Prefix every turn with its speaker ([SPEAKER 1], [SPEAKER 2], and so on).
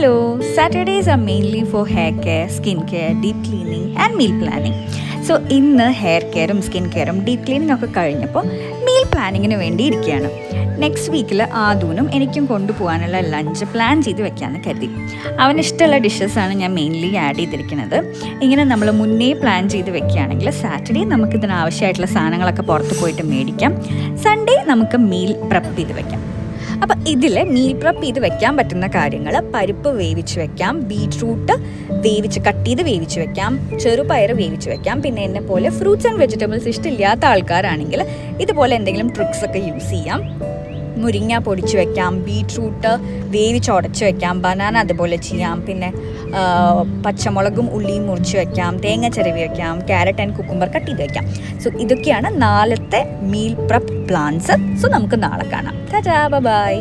[SPEAKER 1] Hello, Saturdays are mainly for hair care, skin care, deep cleaning and meal planning. So ഇന്ന് hair കെയറും skin കെയറും deep cleaning ഒക്കെ കഴിഞ്ഞപ്പോൾ meal പ്ലാനിങ്ങിന് വേണ്ടി ഇരിക്കുകയാണ്. Next വീക്കിൽ ആദൂനും എനിക്കും കൊണ്ടുപോകാനുള്ള ലഞ്ച് പ്ലാൻ ചെയ്ത് വെക്കാമെന്ന് കരുതി. അവനിഷ്ടമുള്ള ഡിഷസാണ് ഞാൻ മെയിൻലി ആഡ് ചെയ്തിരിക്കുന്നത്. ഇങ്ങനെ നമ്മൾ മുന്നേ പ്ലാൻ ചെയ്ത് വെക്കുകയാണെങ്കിൽ സാറ്റർഡേ നമുക്കിതിനാവശ്യമായിട്ടുള്ള സാധനങ്ങളൊക്കെ പുറത്ത് പോയിട്ട് മേടിക്കാം. സൺഡേ നമുക്ക് മീൽ പ്രെപ്പ് ചെയ്ത് വെക്കാം. അപ്പോൾ ഇതിൽ മീൽ പ്രെപ്പ് ചെയ്ത് വെക്കാൻ പറ്റുന്ന കാര്യങ്ങൾ: പരിപ്പ് വേവിച്ച് വെക്കാം, ബീട്രൂട്ട് കട്ട് ചെയ്ത് വേവിച്ച് വെക്കാം, ചെറുപയർ വേവിച്ച് വെക്കാം. പിന്നെ എന്നെ പോലെ ഫ്രൂട്ട്സ് ആൻഡ് വെജിറ്റബിൾസ് ഇഷ്ടമില്ലാത്ത ആൾക്കാരാണെങ്കിൽ ഇതുപോലെ എന്തെങ്കിലും ട്രിക്സൊക്കെ യൂസ് ചെയ്യാം. മുരിങ്ങ പൊടിച്ച് വെക്കാം, ബീട്രൂട്ട് വേവിച്ചുടച്ച് വെക്കാം, ബനാന അതുപോലെ ചെയ്യാം. പിന്നെ പച്ചമുളകും ഉള്ളിയും മുറിച്ച് വെക്കാം, തേങ്ങ ചിരവി വെക്കാം, ക്യാരറ്റ് ആൻഡ് കുക്കുംബർ കട്ട് ചെയ്ത് വെക്കാം. സോ ഇതൊക്കെയാണ് നാളത്തെ മീൽ പ്രെപ്പ് പ്ലാൻസ്. സോ നമുക്ക് നാളെ കാണാം. ടാറ്റാ, ബൈ.